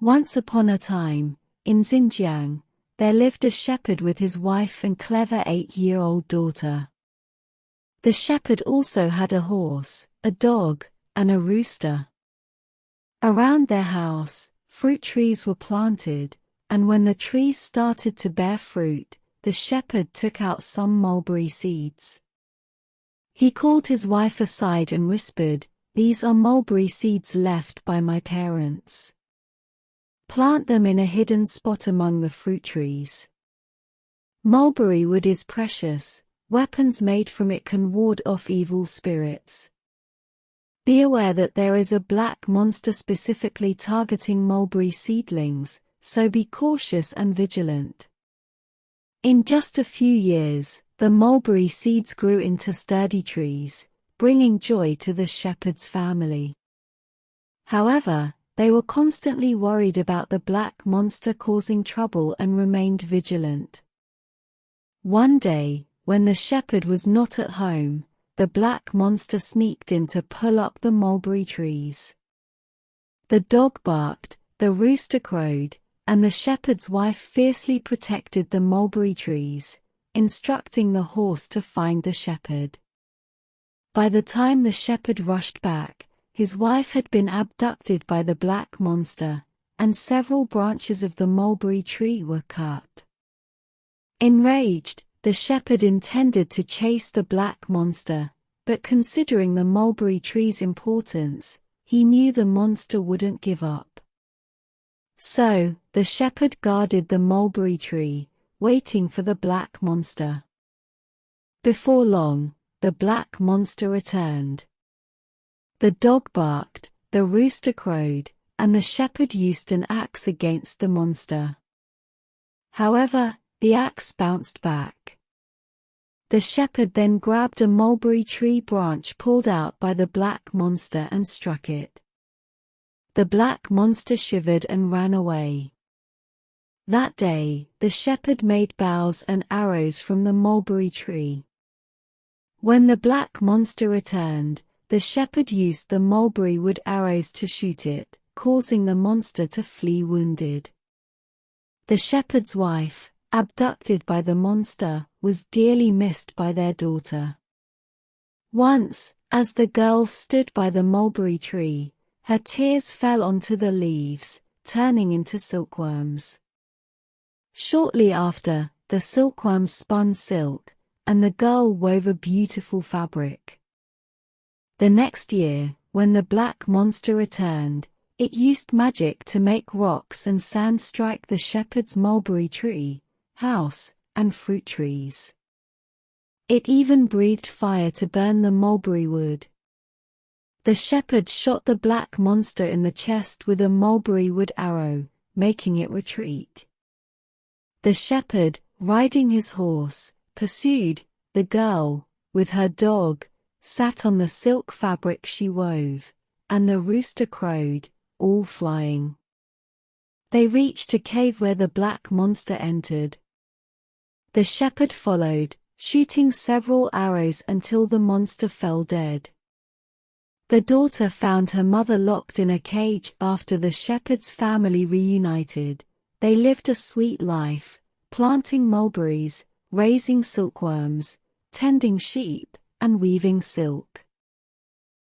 Once upon a time, in Xinjiang, there lived a shepherd with his wife and clever 8-year-old daughter. The shepherd also had a horse, a dog, and a rooster. Around their house, fruit trees were planted, and when the trees started to bear fruit, the shepherd took out some mulberry seeds. He called his wife aside and whispered, "These are mulberry seeds left by my parents. Plant them in a hidden spot among the fruit trees. Mulberry wood is precious, weapons made from it can ward off evil spirits. Be aware that there is a black monster specifically targeting mulberry seedlings, so be cautious and vigilant." In just a few years, the mulberry seeds grew into sturdy trees, bringing joy to the shepherd's family. However, they were constantly worried about the black monster causing trouble and remained vigilant. One day, when the shepherd was not at home, the black monster sneaked in to pull up the mulberry trees. The dog barked, the rooster crowed, and the shepherd's wife fiercely protected the mulberry trees, instructing the horse to find the shepherd. By the time the shepherd rushed back, his wife had been abducted by the black monster, and several branches of the mulberry tree were cut. Enraged, the shepherd intended to chase the black monster, but considering the mulberry tree's importance, he knew the monster wouldn't give up. So, the shepherd guarded the mulberry tree, waiting for the black monster. Before long, the black monster returned. The dog barked, the rooster crowed, and the shepherd used an axe against the monster. However, the axe bounced back. The shepherd then grabbed a mulberry tree branch pulled out by the black monster and struck it. The black monster shivered and ran away. That day, the shepherd made bows and arrows from the mulberry tree. When the black monster returned, the shepherd used the mulberry wood arrows to shoot it, causing the monster to flee wounded. The shepherd's wife, abducted by the monster, was dearly missed by their daughter. Once, as the girl stood by the mulberry tree, her tears fell onto the leaves, turning into silkworms. Shortly after, the silkworms spun silk, and the girl wove a beautiful fabric. The next year, when the black monster returned, it used magic to make rocks and sand strike the shepherd's mulberry tree, house, and fruit trees. It even breathed fire to burn the mulberry wood. The shepherd shot the black monster in the chest with a mulberry wood arrow, making it retreat. The shepherd, riding his horse, pursued. The girl, with her dog, sat on the silk fabric she wove, and the rooster crowed, all flying. They reached a cave where the black monster entered. The shepherd followed, shooting several arrows until the monster fell dead. The daughter found her mother locked in a cage. After the shepherd's family reunited, they lived a sweet life, planting mulberries, raising silkworms, tending sheep, and weaving silk.